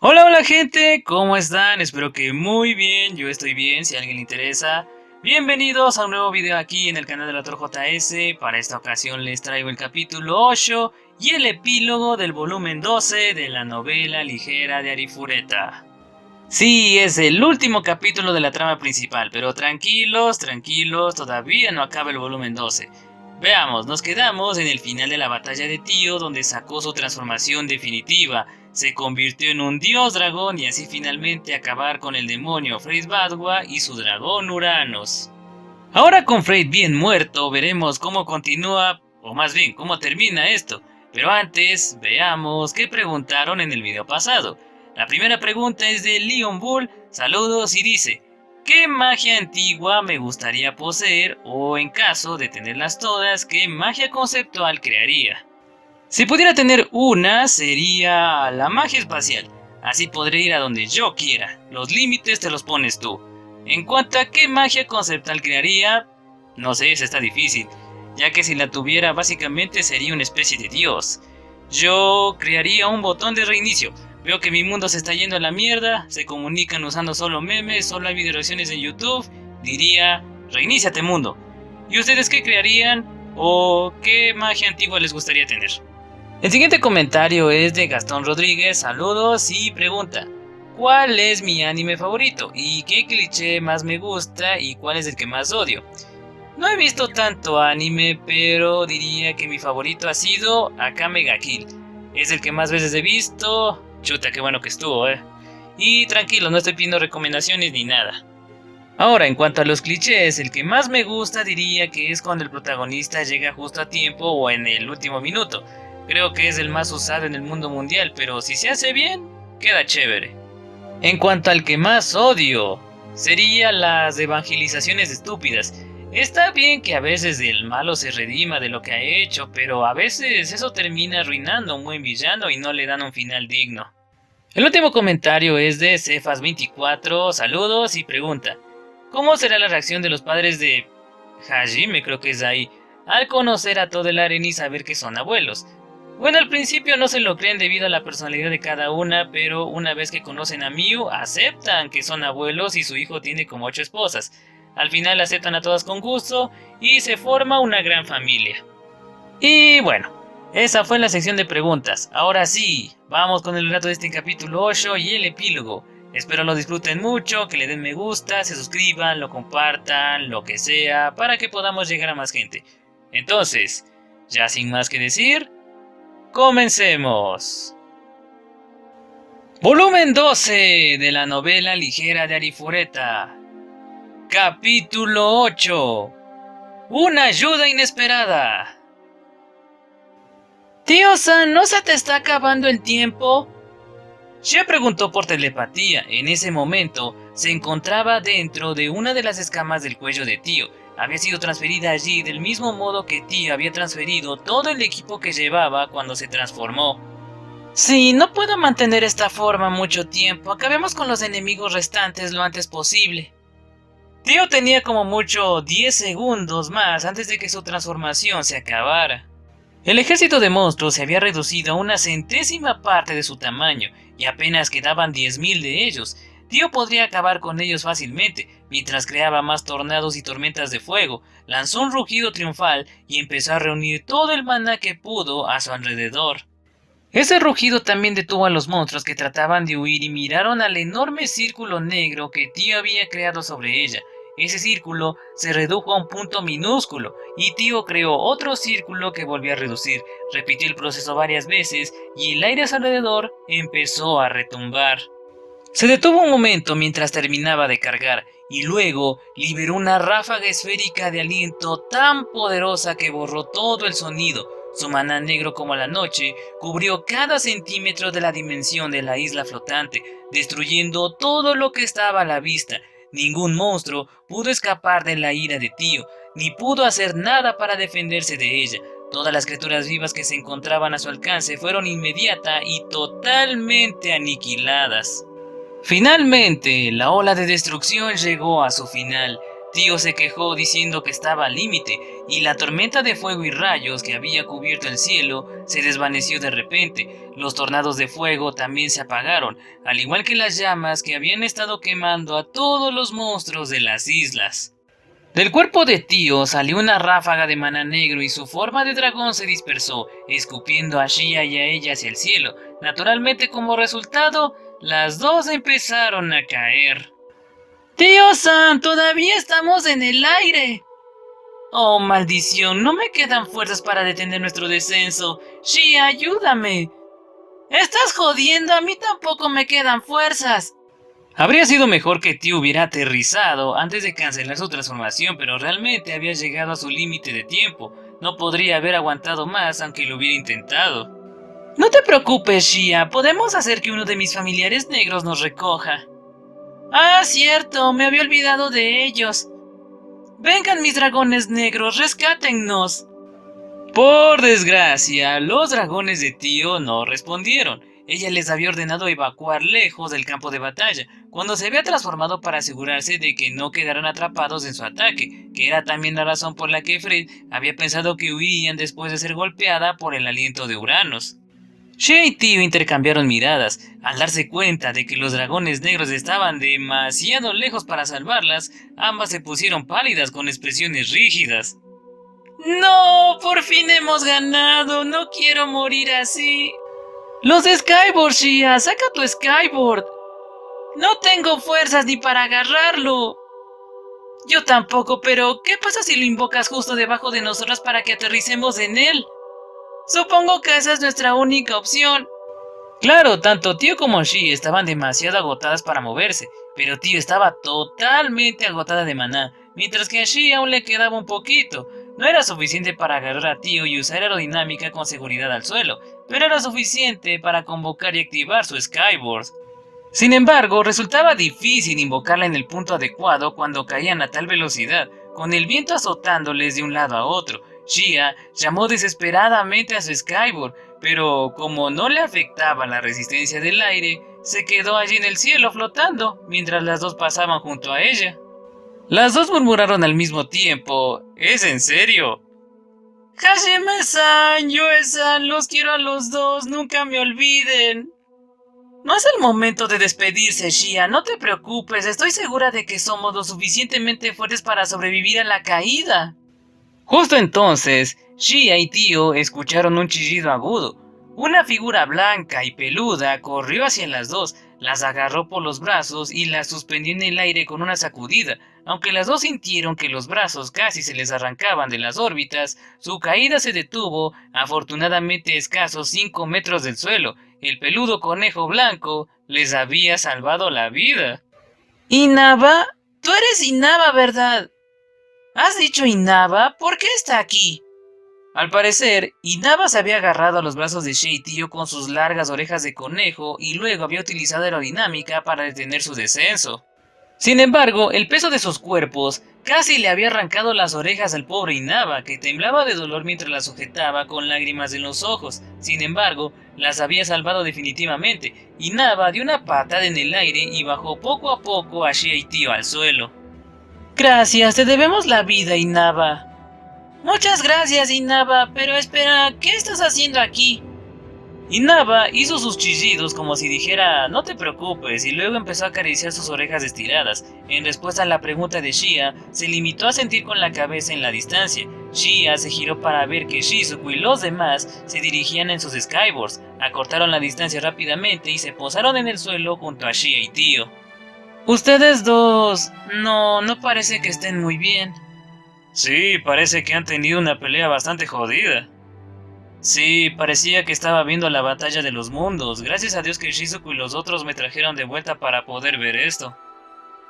Hola, hola gente, ¿cómo están? Espero que muy bien, yo estoy bien, si a alguien le interesa. Bienvenidos a un nuevo video aquí en el canal del Autor JS. Para esta ocasión les traigo el capítulo 8 y el epílogo del volumen 12 de la novela ligera de Arifureta. Sí, es el último capítulo de la trama principal, pero tranquilos, todavía no acaba el volumen 12. Veamos, nos quedamos en el final de la batalla de Tío, donde sacó su transformación definitiva, se convirtió en un dios dragón y así finalmente acabar con el demonio Freyd Badwa y su dragón Uranus. Ahora con Freyd bien muerto, veremos cómo continúa, o más bien cómo termina esto, pero antes veamos qué preguntaron en el video pasado. La primera pregunta es de Leon Bull, saludos, y dice: ¿qué magia antigua me gustaría poseer o en caso de tenerlas todas, qué magia conceptual crearía? Si pudiera tener una, sería la magia espacial. Así podré ir a donde yo quiera. Los límites te los pones tú. En cuanto a qué magia conceptual crearía, no sé, esa está difícil, ya que si la tuviera básicamente sería una especie de dios. Yo crearía un botón de reinicio. Veo que mi mundo se está yendo a la mierda, se comunican usando solo memes, solo hay videoreacciones en YouTube. Diría: reiníciate mundo. ¿Y ustedes qué crearían o qué magia antigua les gustaría tener? El siguiente comentario es de Gastón Rodríguez, saludos, y pregunta: ¿cuál es mi anime favorito? ¿Y qué cliché más me gusta? ¿Y cuál es el que más odio? No he visto tanto anime, pero diría que mi favorito ha sido Akame ga Kill. Es el que más veces he visto. Chuta, qué bueno que estuvo, Y tranquilo, no estoy pidiendo recomendaciones ni nada. Ahora, en cuanto a los clichés, el que más me gusta diría que es cuando el protagonista llega justo a tiempo o en el último minuto. Creo que es el más usado en el mundo mundial, pero si se hace bien, queda chévere. En cuanto al que más odio, sería las evangelizaciones estúpidas. Está bien que a veces el malo se redima de lo que ha hecho, pero a veces eso termina arruinando a un buen villano y no le dan un final digno. El último comentario es de Cefas24, saludos, y pregunta: ¿cómo será la reacción de los padres de Hajime, creo que es ahí, al conocer a todo el harem y saber que son abuelos? Bueno, al principio no se lo creen debido a la personalidad de cada una, pero una vez que conocen a Miu, aceptan que son abuelos y su hijo tiene como 8 esposas. Al final aceptan a todas con gusto y se forma una gran familia. Y bueno, esa fue la sección de preguntas. Ahora sí, vamos con el relato de este capítulo 8 y el epílogo. Espero lo disfruten mucho, que le den me gusta, se suscriban, lo compartan, lo que sea, para que podamos llegar a más gente. Entonces, ya sin más que decir, ¡comencemos! Volumen 12 de la novela ligera de Arifureta. Capítulo 8. Una ayuda inesperada. Tío-san, ¿no se te está acabando el tiempo? Xie preguntó por telepatía. En ese momento se encontraba dentro de una de las escamas del cuello de Tío. Había sido transferida allí del mismo modo que Tío había transferido todo el equipo que llevaba cuando se transformó. Sí, no puedo mantener esta forma mucho tiempo. Acabemos con los enemigos restantes lo antes posible. Tío tenía como mucho 10 segundos más antes de que su transformación se acabara. El ejército de monstruos se había reducido a una centésima parte de su tamaño y apenas quedaban 10.000 de ellos. Tío podría acabar con ellos fácilmente, mientras creaba más tornados y tormentas de fuego. Lanzó un rugido triunfal y empezó a reunir todo el maná que pudo a su alrededor. Ese rugido también detuvo a los monstruos que trataban de huir y miraron al enorme círculo negro que Tío había creado sobre ella. Ese círculo se redujo a un punto minúsculo y Tío creó otro círculo que volvió a reducir. Repitió el proceso varias veces y el aire a su alrededor empezó a retumbar. Se detuvo un momento mientras terminaba de cargar y luego liberó una ráfaga esférica de aliento tan poderosa que borró todo el sonido. Su maná negro como la noche cubrió cada centímetro de la dimensión de la isla flotante, destruyendo todo lo que estaba a la vista. Ningún monstruo pudo escapar de la ira de Tío, ni pudo hacer nada para defenderse de ella. Todas las criaturas vivas que se encontraban a su alcance fueron inmediata y totalmente aniquiladas. Finalmente, la ola de destrucción llegó a su final. Tío se quejó diciendo que estaba al límite y la tormenta de fuego y rayos que había cubierto el cielo se desvaneció de repente. Los tornados de fuego también se apagaron, al igual que las llamas que habían estado quemando a todos los monstruos de las islas. Del cuerpo de Tío salió una ráfaga de maná negro y su forma de dragón se dispersó, escupiendo a Shia y a ella hacia el cielo. Naturalmente, como resultado, las dos empezaron a caer. ¡Tío-san! ¡Todavía estamos en el aire! ¡Oh, maldición! No me quedan fuerzas para detener nuestro descenso. Shia, ayúdame. ¡Estás jodiendo! A mí tampoco me quedan fuerzas. Habría sido mejor que Tío hubiera aterrizado antes de cancelar su transformación, pero realmente había llegado a su límite de tiempo. No podría haber aguantado más aunque lo hubiera intentado. No te preocupes, Shia. Podemos hacer que uno de mis familiares negros nos recoja. Ah, cierto. Me había olvidado de ellos. Vengan mis dragones negros, rescátennos. Por desgracia, los dragones de Tío no respondieron. Ella les había ordenado evacuar lejos del campo de batalla, cuando se había transformado para asegurarse de que no quedaran atrapados en su ataque, que era también la razón por la que Fred había pensado que huirían después de ser golpeada por el aliento de Uranus. Shea y Tío intercambiaron miradas. Al darse cuenta de que los dragones negros estaban demasiado lejos para salvarlas, ambas se pusieron pálidas con expresiones rígidas. ¡No! ¡Por fin hemos ganado! ¡No quiero morir así! ¡Los Skyward, Shia! ¡Saca tu Skyward! ¡No tengo fuerzas ni para agarrarlo! Yo tampoco, pero ¿qué pasa si lo invocas justo debajo de nosotras para que aterricemos en él? Supongo que esa es nuestra única opción. Claro, tanto Tío como Shia estaban demasiado agotadas para moverse, pero Tío estaba totalmente agotada de maná, mientras que a Shia aún le quedaba un poquito. No era suficiente para agarrar a Tío y usar aerodinámica con seguridad al suelo, pero era suficiente para convocar y activar su Skyward. Sin embargo, resultaba difícil invocarla en el punto adecuado cuando caían a tal velocidad, con el viento azotándoles de un lado a otro. Shia llamó desesperadamente a su Skyward, pero como no le afectaba la resistencia del aire, se quedó allí en el cielo flotando, mientras las dos pasaban junto a ella. Las dos murmuraron al mismo tiempo: ¿es en serio? Hajime-san, Yoe-san, los quiero a los dos, nunca me olviden. No es el momento de despedirse, Shia, no te preocupes, estoy segura de que somos lo suficientemente fuertes para sobrevivir a la caída. Justo entonces, Shia y Tío escucharon un chillido agudo. Una figura blanca y peluda corrió hacia las dos, las agarró por los brazos y las suspendió en el aire con una sacudida. Aunque las dos sintieron que los brazos casi se les arrancaban de las órbitas, su caída se detuvo, afortunadamente a escasos 5 metros del suelo. El peludo conejo blanco les había salvado la vida. ¿Inaba? Tú eres Inaba, ¿verdad? ¿Has dicho Inaba? ¿Por qué está aquí? Al parecer, Inaba se había agarrado a los brazos de Shea y Tío con sus largas orejas de conejo y luego había utilizado aerodinámica para detener su descenso. Sin embargo, el peso de sus cuerpos casi le había arrancado las orejas al pobre Inaba, que temblaba de dolor mientras la sujetaba con lágrimas en los ojos. Sin embargo, las había salvado definitivamente. Inaba dio una patada en el aire y bajó poco a poco a Shea y Tío al suelo. Gracias, te debemos la vida, Inaba. Muchas gracias, Inaba, pero espera, ¿qué estás haciendo aquí? Inaba hizo sus chillidos como si dijera no te preocupes y luego empezó a acariciar sus orejas estiradas. En respuesta a la pregunta de Shia, se limitó a sentir con la cabeza en la distancia. Shia se giró para ver que Shizuku y los demás se dirigían en sus Skyboards. Acortaron la distancia rápidamente y se posaron en el suelo junto a Shia y Tío. Ustedes dos... no parece que estén muy bien. Sí, parece que han tenido una pelea bastante jodida. Sí, parecía que estaba viendo la batalla de los mundos. Gracias a Dios que Shizuku y los otros me trajeron de vuelta para poder ver esto.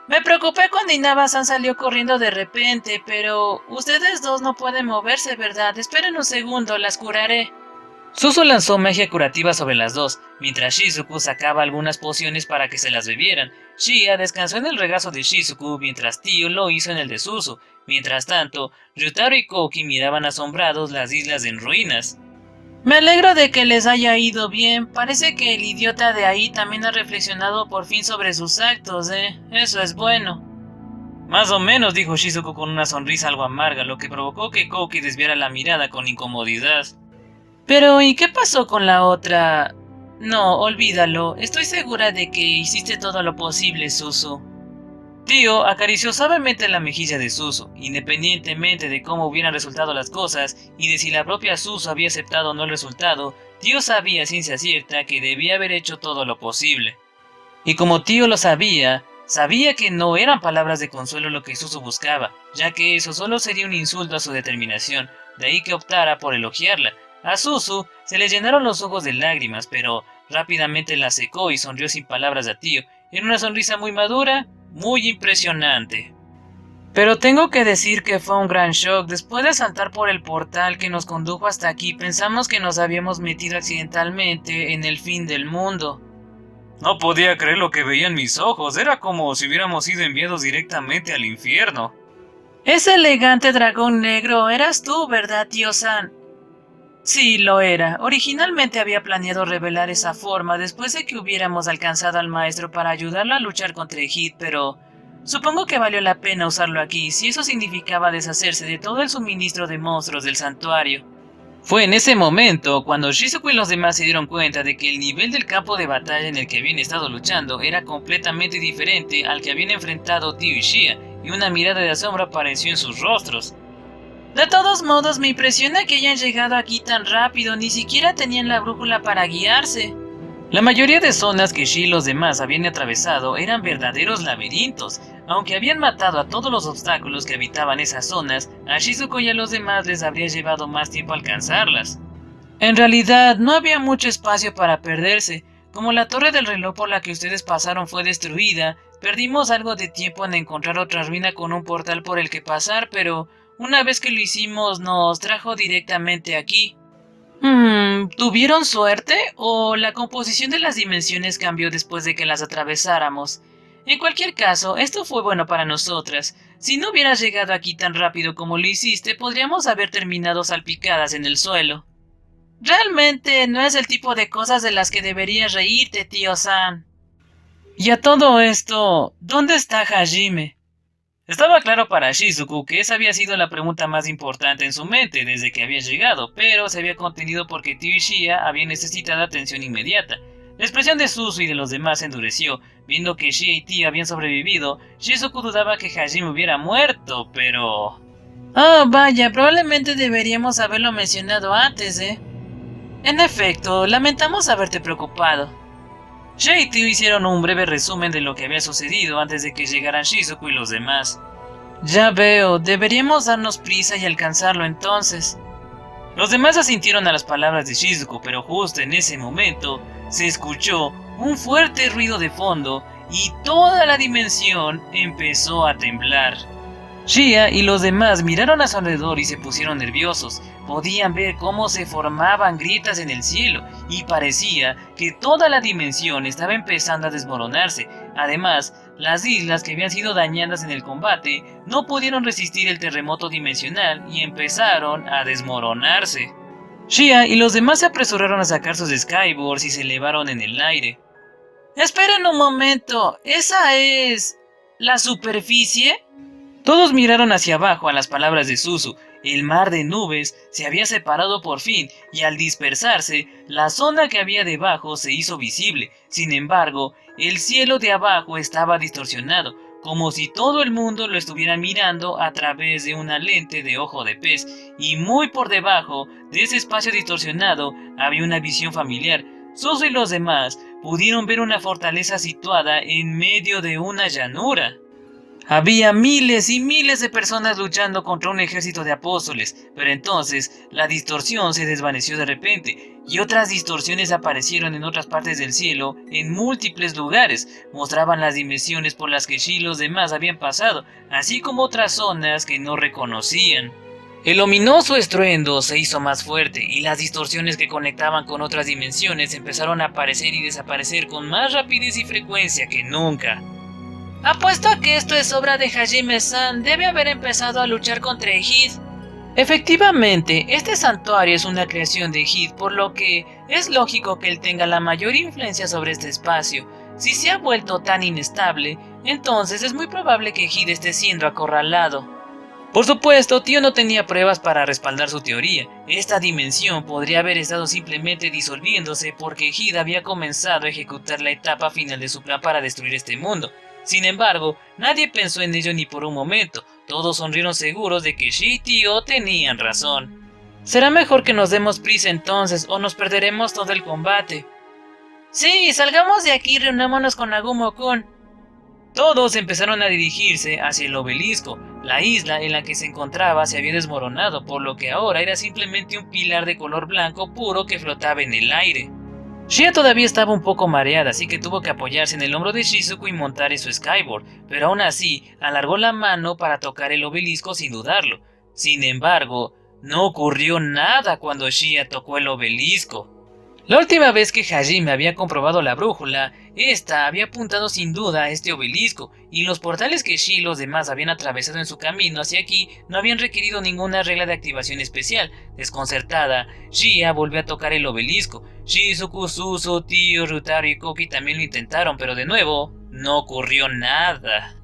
Me preocupé cuando Inaba-san salió corriendo de repente, pero ustedes dos no pueden moverse, ¿verdad? Esperen un segundo, las curaré. Suzu lanzó magia curativa sobre las dos, mientras Shizuku sacaba algunas pociones para que se las bebieran. Shia descansó en el regazo de Shizuku mientras Tío lo hizo en el de Suzu. Mientras tanto, Ryutaro y Koki miraban asombrados las islas en ruinas. Me alegro de que les haya ido bien. Parece que el idiota de ahí también ha reflexionado por fin sobre sus actos, Eso es bueno. Más o menos, dijo Shizuku con una sonrisa algo amarga, lo que provocó que Kouki desviara la mirada con incomodidad. Pero, ¿y qué pasó con la otra? No, olvídalo, estoy segura de que hiciste todo lo posible, Suzu. Tío acarició suavemente la mejilla de Suzu, independientemente de cómo hubieran resultado las cosas y de si la propia Suzu había aceptado o no el resultado. Tío sabía a ciencia cierta que debía haber hecho todo lo posible. Y como Tío lo sabía que no eran palabras de consuelo lo que Suzu buscaba, ya que eso solo sería un insulto a su determinación, de ahí que optara por elogiarla. A Suzu se le llenaron los ojos de lágrimas, pero rápidamente la secó y sonrió sin palabras a Tío, en una sonrisa muy madura, muy impresionante. Pero tengo que decir que fue un gran shock. Después de saltar por el portal que nos condujo hasta aquí, pensamos que nos habíamos metido accidentalmente en el fin del mundo. No podía creer lo que veía en mis ojos, era como si hubiéramos sido enviados directamente al infierno. Ese elegante dragón negro eras tú, ¿verdad, tío-san? Sí, lo era. Originalmente había planeado revelar esa forma después de que hubiéramos alcanzado al maestro para ayudarlo a luchar contra Hit, pero supongo que valió la pena usarlo aquí, si eso significaba deshacerse de todo el suministro de monstruos del santuario. Fue en ese momento cuando Shizuku y los demás se dieron cuenta de que el nivel del campo de batalla en el que habían estado luchando era completamente diferente al que habían enfrentado Tio y Shia, y una mirada de asombro apareció en sus rostros. De todos modos, me impresiona que hayan llegado aquí tan rápido, ni siquiera tenían la brújula para guiarse. La mayoría de zonas que Shi y los demás habían atravesado eran verdaderos laberintos. Aunque habían matado a todos los obstáculos que habitaban esas zonas, a Shizuko y a los demás les habría llevado más tiempo alcanzarlas. En realidad, no había mucho espacio para perderse. Como la torre del reloj por la que ustedes pasaron fue destruida, perdimos algo de tiempo en encontrar otra ruina con un portal por el que pasar, pero una vez que lo hicimos nos trajo directamente aquí. ¿Tuvieron suerte? ¿O la composición de las dimensiones cambió después de que las atravesáramos? En cualquier caso, esto fue bueno para nosotras. Si no hubieras llegado aquí tan rápido como lo hiciste, podríamos haber terminado salpicadas en el suelo. Realmente no es el tipo de cosas de las que deberías reírte, tío-san. Y a todo esto, ¿dónde está Hajime? Estaba claro para Shizuku que esa había sido la pregunta más importante en su mente desde que había llegado, pero se había contenido porque Tio y Shia habían necesitado atención inmediata. La expresión de Suzu y de los demás se endureció. Viendo que Shia y Tio habían sobrevivido, Shizuku dudaba que Hajime hubiera muerto, pero... Oh, vaya, probablemente deberíamos haberlo mencionado antes, ¿eh? En efecto, lamentamos haberte preocupado. Shia y Tio hicieron un breve resumen de lo que había sucedido antes de que llegaran Shizuku y los demás. Ya veo, deberíamos darnos prisa y alcanzarlo entonces. Los demás asintieron a las palabras de Shizuku, pero justo en ese momento se escuchó un fuerte ruido de fondo y toda la dimensión empezó a temblar. Shia y los demás miraron a su alrededor y se pusieron nerviosos. Podían ver cómo se formaban grietas en el cielo y parecía que toda la dimensión estaba empezando a desmoronarse. Además, las islas que habían sido dañadas en el combate no pudieron resistir el terremoto dimensional y empezaron a desmoronarse. Shia y los demás se apresuraron a sacar sus Skyboards y se elevaron en el aire. ¡Esperen un momento! ¿Esa es... la superficie? Todos miraron hacia abajo a las palabras de Suzu. El mar de nubes se había separado por fin y al dispersarse, la zona que había debajo se hizo visible. Sin embargo, el cielo de abajo estaba distorsionado, como si todo el mundo lo estuviera mirando a través de una lente de ojo de pez, y muy por debajo de ese espacio distorsionado había una visión familiar. Suzu y los demás pudieron ver una fortaleza situada en medio de una llanura. Había miles y miles de personas luchando contra un ejército de apóstoles, pero entonces la distorsión se desvaneció de repente y otras distorsiones aparecieron en otras partes del cielo en múltiples lugares. Mostraban las dimensiones por las que Shi y los demás habían pasado, así como otras zonas que no reconocían. El ominoso estruendo se hizo más fuerte y las distorsiones que conectaban con otras dimensiones empezaron a aparecer y desaparecer con más rapidez y frecuencia que nunca. Apuesto a que esto es obra de Hajime-san, debe haber empezado a luchar contra Hit. Efectivamente, este santuario es una creación de Hit, por lo que es lógico que él tenga la mayor influencia sobre este espacio. Si se ha vuelto tan inestable, entonces es muy probable que Hid esté siendo acorralado. Por supuesto, Tío no tenía pruebas para respaldar su teoría. Esta dimensión podría haber estado simplemente disolviéndose porque Hid había comenzado a ejecutar la etapa final de su plan para destruir este mundo. Sin embargo, nadie pensó en ello ni por un momento. Todos sonrieron seguros de que Shi y Tío tenían razón. Será mejor que nos demos prisa entonces o nos perderemos todo el combate. Sí, salgamos de aquí y reunámonos con Nagumo-kun. Todos empezaron a dirigirse hacia el obelisco. La isla en la que se encontraba se había desmoronado, por lo que ahora era simplemente un pilar de color blanco puro que flotaba en el aire. Shia todavía estaba un poco mareada, así que tuvo que apoyarse en el hombro de Shizuku y montar en su Skyboard, pero aún así alargó la mano para tocar el obelisco sin dudarlo. Sin embargo, no ocurrió nada cuando Shia tocó el obelisco. La última vez que Hajime había comprobado la brújula, esta había apuntado sin duda a este obelisco, y los portales que Shi y los demás habían atravesado en su camino hacia aquí no habían requerido ninguna regla de activación especial. Desconcertada, Shia volvió a tocar el obelisco. Shizuku, Suzu, Tio, Ryutaro y Koki también lo intentaron, pero de nuevo, no ocurrió nada.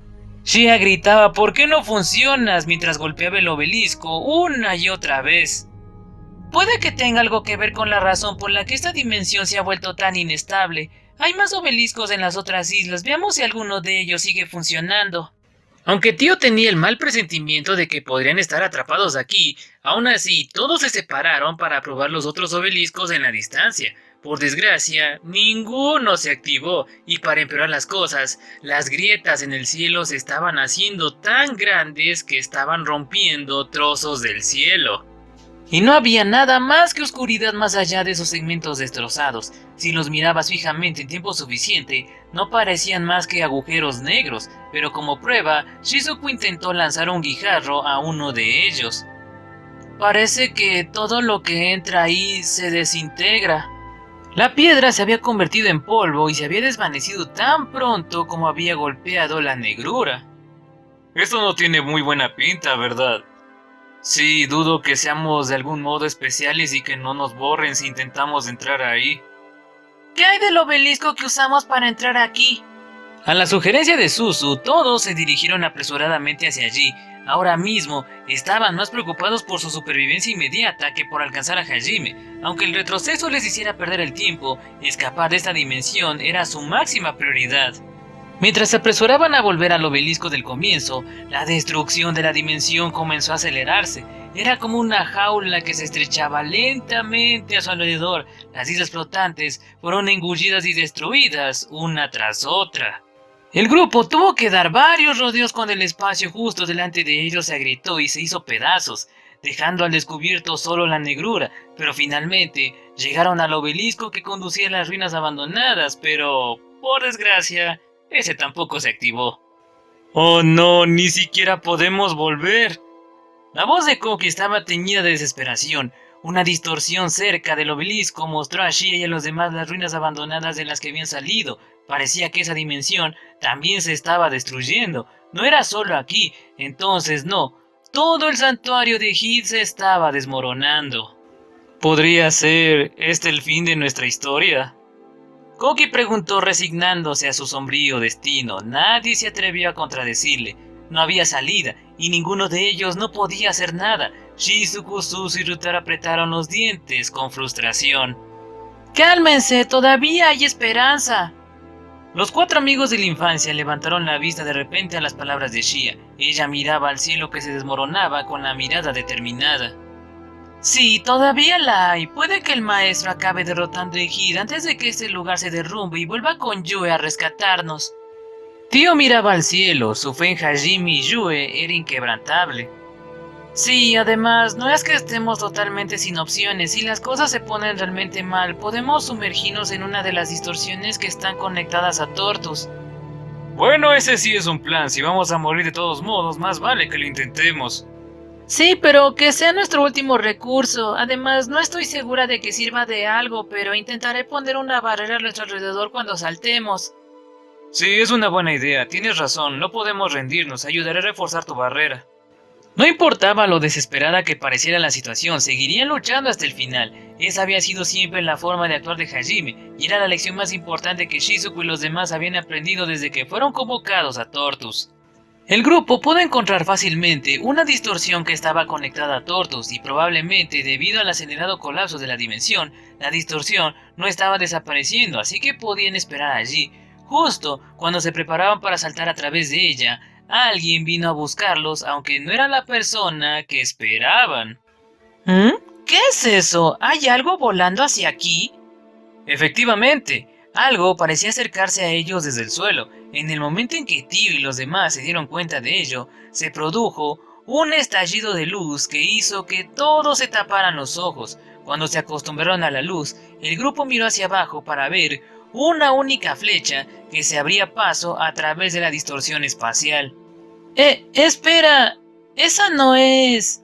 Shia gritaba "¿Por qué no funcionas?" mientras golpeaba el obelisco una y otra vez. Puede que tenga algo que ver con la razón por la que esta dimensión se ha vuelto tan inestable. Hay más obeliscos en las otras islas, veamos si alguno de ellos sigue funcionando. Aunque Tío tenía el mal presentimiento de que podrían estar atrapados aquí, aún así todos se separaron para probar los otros obeliscos en la distancia. Por desgracia, ninguno se activó, y para empeorar las cosas, las grietas en el cielo se estaban haciendo tan grandes que estaban rompiendo trozos del cielo. Y no había nada más que oscuridad más allá de esos segmentos destrozados. Si los mirabas fijamente en tiempo suficiente, no parecían más que agujeros negros, pero como prueba, Shizuku intentó lanzar un guijarro a uno de ellos. Parece que todo lo que entra ahí se desintegra. La piedra se había convertido en polvo y se había desvanecido tan pronto como había golpeado la negrura. Esto no tiene muy buena pinta, ¿verdad? Sí, dudo que seamos de algún modo especiales y que no nos borren si intentamos entrar ahí. ¿Qué hay del obelisco que usamos para entrar aquí? A la sugerencia de Suzu, todos se dirigieron apresuradamente hacia allí. Ahora mismo estaban más preocupados por su supervivencia inmediata que por alcanzar a Hajime. Aunque el retroceso les hiciera perder el tiempo, escapar de esta dimensión era su máxima prioridad. Mientras se apresuraban a volver al obelisco del comienzo, la destrucción de la dimensión comenzó a acelerarse. Era como una jaula que se estrechaba lentamente a su alrededor. Las islas flotantes fueron engullidas y destruidas una tras otra. El grupo tuvo que dar varios rodeos cuando el espacio justo delante de ellos se agrietó y se hizo pedazos, dejando al descubierto solo la negrura, pero finalmente llegaron al obelisco que conducía a las ruinas abandonadas, pero, por desgracia, ese tampoco se activó. ¡Oh no! ¡Ni siquiera podemos volver! La voz de Koki estaba teñida de desesperación. Una distorsión cerca del obelisco mostró a Shia y a los demás las ruinas abandonadas de las que habían salido. Parecía que esa dimensión también se estaba destruyendo. No era solo aquí, entonces no. Todo el santuario de Hid se estaba desmoronando. ¿Podría ser este el fin de nuestra historia? Koki preguntó resignándose a su sombrío destino. Nadie se atrevió a contradecirle. No había salida, y ninguno de ellos no podía hacer nada. Shizuku, Suzu y Ryutaro apretaron los dientes con frustración. ¡Cálmense! ¡Todavía hay esperanza! Los cuatro amigos de la infancia levantaron la vista de repente a las palabras de Shia. Ella miraba al cielo que se desmoronaba con la mirada determinada. Sí, todavía la hay. Puede que el maestro acabe derrotando a Hid antes de que este lugar se derrumbe y vuelva con Yue a rescatarnos. Tío miraba al cielo, su fe en Hajime y Yue era inquebrantable. Sí, además, no es que estemos totalmente sin opciones. Si las cosas se ponen realmente mal, podemos sumergirnos en una de las distorsiones que están conectadas a Tortus. Bueno, ese sí es un plan. Si vamos a morir de todos modos, más vale que lo intentemos. Sí, pero que sea nuestro último recurso. Además, no estoy segura de que sirva de algo, pero intentaré poner una barrera a nuestro alrededor cuando saltemos. Sí, es una buena idea. Tienes razón. No podemos rendirnos. Ayudaré a reforzar tu barrera. No importaba lo desesperada que pareciera la situación, seguirían luchando hasta el final. Esa había sido siempre la forma de actuar de Hajime, y era la lección más importante que Shizuku y los demás habían aprendido desde que fueron convocados a Tortus. El grupo pudo encontrar fácilmente una distorsión que estaba conectada a Tortus y probablemente debido al acelerado colapso de la dimensión, la distorsión no estaba desapareciendo, así que podían esperar allí. Justo cuando se preparaban para saltar a través de ella, alguien vino a buscarlos, aunque no era la persona que esperaban. ¿Qué es eso? ¿Hay algo volando hacia aquí? Efectivamente, algo parecía acercarse a ellos desde el suelo. En el momento en que Tio y los demás se dieron cuenta de ello, se produjo un estallido de luz que hizo que todos se taparan los ojos. Cuando se acostumbraron a la luz, el grupo miró hacia abajo para ver una única flecha que se abría paso a través de la distorsión espacial. Espera, esa no es...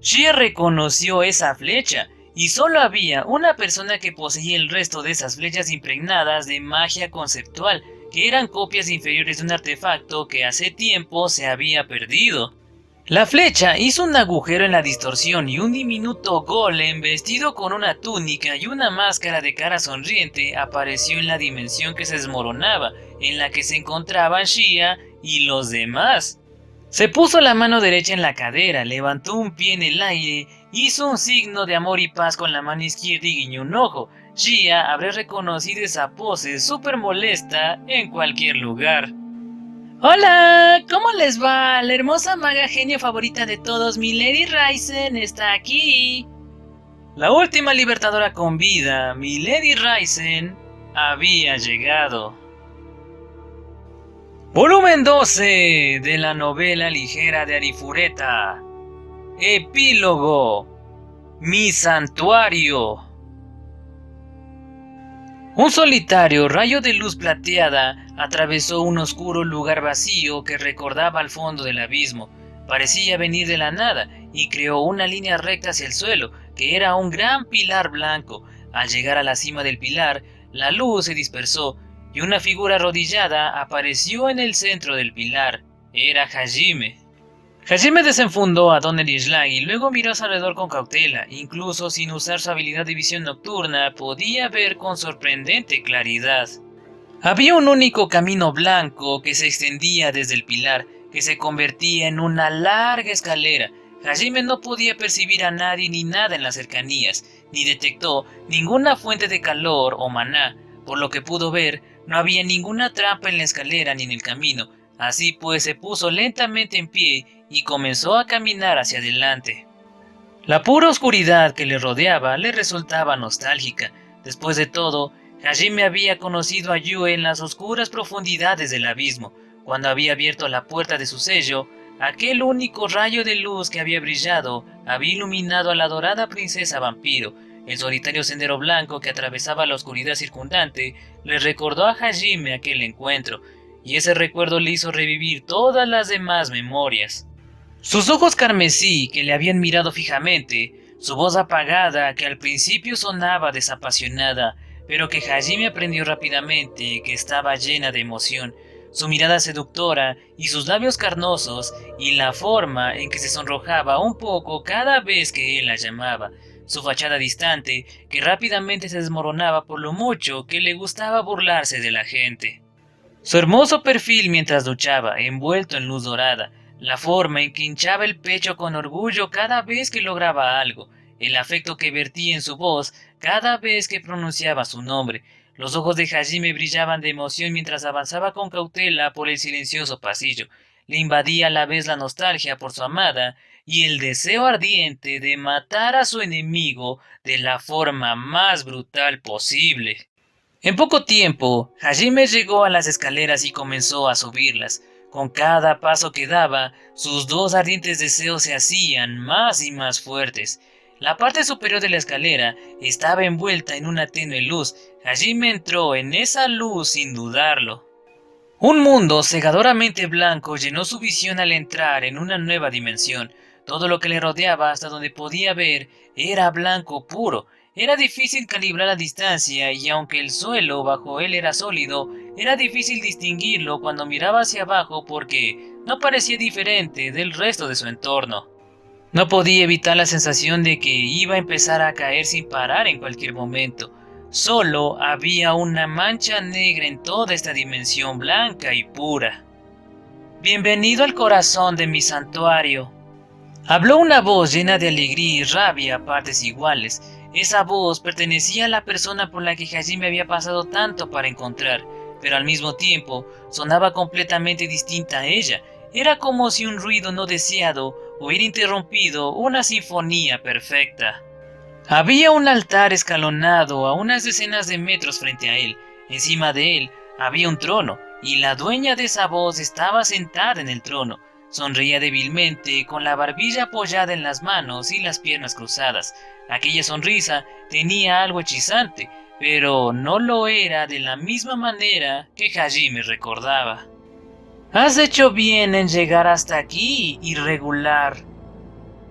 Shia reconoció esa flecha, y solo había una persona que poseía el resto de esas flechas impregnadas de magia conceptual, que eran copias inferiores de un artefacto que hace tiempo se había perdido. La flecha hizo un agujero en la distorsión y un diminuto golem vestido con una túnica y una máscara de cara sonriente apareció en la dimensión que se desmoronaba, en la que se encontraban Shia y los demás. Se puso la mano derecha en la cadera, levantó un pie en el aire, hizo un signo de amor y paz con la mano izquierda y guiñó un ojo. Shia habría reconocido esa pose súper molesta en cualquier lugar. ¡Hola! ¿Cómo les va? La hermosa maga genio favorita de todos, Milady Raizen, está aquí. La última libertadora con vida, Milady Raizen, había llegado. Volumen 12 de la novela ligera de Arifureta. Epílogo. Mi santuario. Un solitario rayo de luz plateada atravesó un oscuro lugar vacío que recordaba al fondo del abismo. Parecía venir de la nada y creó una línea recta hacia el suelo, que era un gran pilar blanco. Al llegar a la cima del pilar, la luz se dispersó y una figura arrodillada apareció en el centro del pilar. Era Hajime. Hajime desenfundó a Don Elishlag y luego miró a su alrededor con cautela. Incluso sin usar su habilidad de visión nocturna, podía ver con sorprendente claridad. Había un único camino blanco que se extendía desde el pilar, que se convertía en una larga escalera. Hajime no podía percibir a nadie ni nada en las cercanías, ni detectó ninguna fuente de calor o maná. Por lo que pudo ver, no había ninguna trampa en la escalera ni en el camino. Así pues se puso lentamente en pie y comenzó a caminar hacia adelante. La pura oscuridad que le rodeaba le resultaba nostálgica. Después de todo, Hajime había conocido a Yue en las oscuras profundidades del abismo. Cuando había abierto la puerta de su sello, aquel único rayo de luz que había brillado había iluminado a la dorada princesa vampiro. El solitario sendero blanco que atravesaba la oscuridad circundante le recordó a Hajime aquel encuentro, y ese recuerdo le hizo revivir todas las demás memorias. Sus ojos carmesí que le habían mirado fijamente, su voz apagada que al principio sonaba desapasionada, pero que Hajime aprendió rápidamente que estaba llena de emoción, su mirada seductora y sus labios carnosos y la forma en que se sonrojaba un poco cada vez que él la llamaba, su fachada distante que rápidamente se desmoronaba por lo mucho que le gustaba burlarse de la gente. Su hermoso perfil mientras luchaba, envuelto en luz dorada, la forma en que hinchaba el pecho con orgullo cada vez que lograba algo, el afecto que vertía en su voz cada vez que pronunciaba su nombre. Los ojos de Hajime brillaban de emoción mientras avanzaba con cautela por el silencioso pasillo. Le invadía a la vez la nostalgia por su amada y el deseo ardiente de matar a su enemigo de la forma más brutal posible. En poco tiempo, Hajime llegó a las escaleras y comenzó a subirlas. Con cada paso que daba, sus dos ardientes deseos se hacían más y más fuertes. La parte superior de la escalera estaba envuelta en una tenue luz. Hajime entró en esa luz sin dudarlo. Un mundo cegadoramente blanco llenó su visión al entrar en una nueva dimensión. Todo lo que le rodeaba hasta donde podía ver era blanco puro. Era difícil calibrar la distancia y aunque el suelo bajo él era sólido, era difícil distinguirlo cuando miraba hacia abajo porque no parecía diferente del resto de su entorno. No podía evitar la sensación de que iba a empezar a caer sin parar en cualquier momento. Solo había una mancha negra en toda esta dimensión blanca y pura. Bienvenido al corazón de mi santuario. Habló una voz llena de alegría y rabia a partes iguales. Esa voz pertenecía a la persona por la que Hajime había pasado tanto para encontrar, pero al mismo tiempo sonaba completamente distinta a ella. Era como si un ruido no deseado hubiera interrumpido una sinfonía perfecta. Había un altar escalonado a unas decenas de metros frente a él. Encima de él había un trono, y la dueña de esa voz estaba sentada en el trono. Sonreía débilmente, con la barbilla apoyada en las manos y las piernas cruzadas. Aquella sonrisa tenía algo hechizante, pero no lo era de la misma manera que Hajime recordaba. Has hecho bien en llegar hasta aquí, irregular.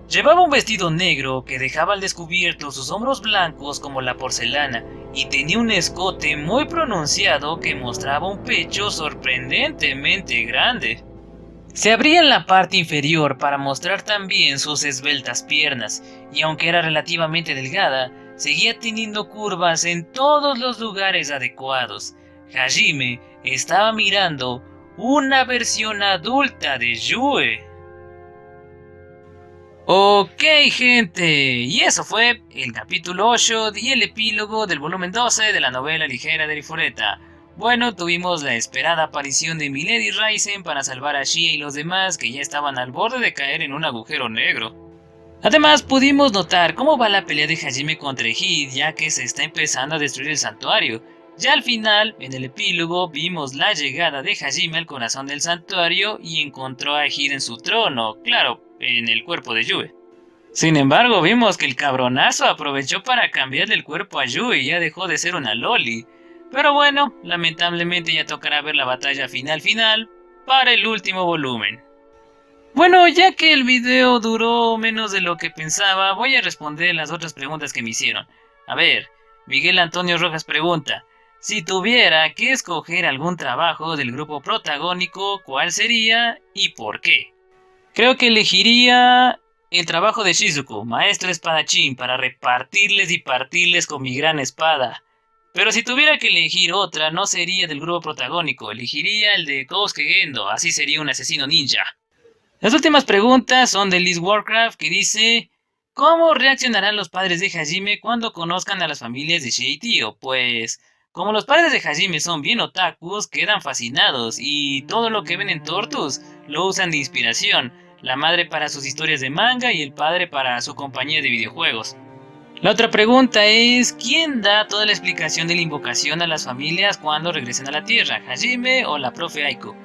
Llevaba un vestido negro que dejaba al descubierto sus hombros blancos como la porcelana y tenía un escote muy pronunciado que mostraba un pecho sorprendentemente grande. Se abría en la parte inferior para mostrar también sus esbeltas piernas, y aunque era relativamente delgada, seguía teniendo curvas en todos los lugares adecuados. Hajime estaba mirando una versión adulta de Yue. Ok, gente, y eso fue el capítulo 8 y el epílogo del volumen 12 de la novela ligera de Rifureta. Bueno, tuvimos la esperada aparición de Milady Raizen para salvar a Shia y los demás que ya estaban al borde de caer en un agujero negro. Además, pudimos notar cómo va la pelea de Hajime contra Ejid, ya que se está empezando a destruir el santuario. Ya al final, en el epílogo, vimos la llegada de Hajime al corazón del santuario y encontró a Ejid en su trono, claro, en el cuerpo de Yue. Sin embargo, vimos que el cabronazo aprovechó para cambiarle el cuerpo a Yue y ya dejó de ser una loli. Pero bueno, lamentablemente ya tocará ver la batalla final para el último volumen. Bueno, ya que el video duró menos de lo que pensaba, voy a responder las otras preguntas que me hicieron. A ver, Miguel Antonio Rojas pregunta: si tuviera que escoger algún trabajo del grupo protagónico, ¿cuál sería y por qué? Creo que elegiría el trabajo de Shizuku, maestro espadachín, para repartirles y partirles con mi gran espada. Pero si tuviera que elegir otra, no sería del grupo protagónico, elegiría el de Kousuke Gendo, así sería un asesino ninja. Las últimas preguntas son de Liz Warcraft, que dice: ¿cómo reaccionarán los padres de Hajime cuando conozcan a las familias de Shia y Tio? Pues, como los padres de Hajime son bien otakus, quedan fascinados, y todo lo que ven en Tortus lo usan de inspiración, la madre para sus historias de manga y el padre para su compañía de videojuegos. La otra pregunta es: ¿quién da toda la explicación de la invocación a las familias cuando regresen a la Tierra, Hajime o la profe Aiko?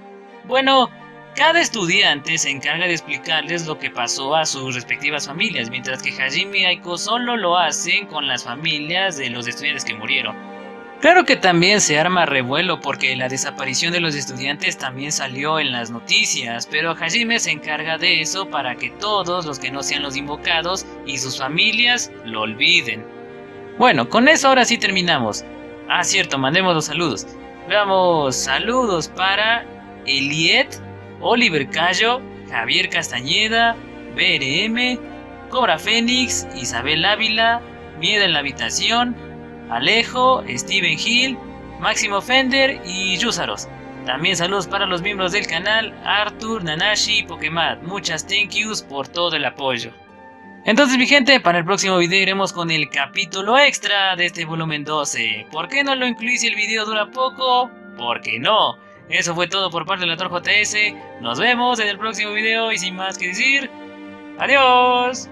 Bueno, cada estudiante se encarga de explicarles lo que pasó a sus respectivas familias, mientras que Hajime y Aiko solo lo hacen con las familias de los estudiantes que murieron. Claro que también se arma revuelo porque la desaparición de los estudiantes también salió en las noticias, pero Hajime se encarga de eso para que todos los que no sean los invocados y sus familias lo olviden. Bueno, con eso ahora sí terminamos. Ah, cierto, mandemos los saludos. Veamos, saludos para Eliet, Oliver Cayo, Javier Castañeda, BRM, Cobra Fénix, Isabel Ávila, Miedo en la Habitación, Alejo, Steven Hill, Máximo Fender y Yusaros. También saludos para los miembros del canal, Arthur, Nanashi y Pokémon. Muchas thank yous por todo el apoyo. Entonces, mi gente, para el próximo video iremos con el capítulo extra de este volumen 12. ¿Por qué no lo incluí si el video dura poco? Porque no. Eso fue todo por parte de la Torre JS. Nos vemos en el próximo video y sin más que decir, adiós.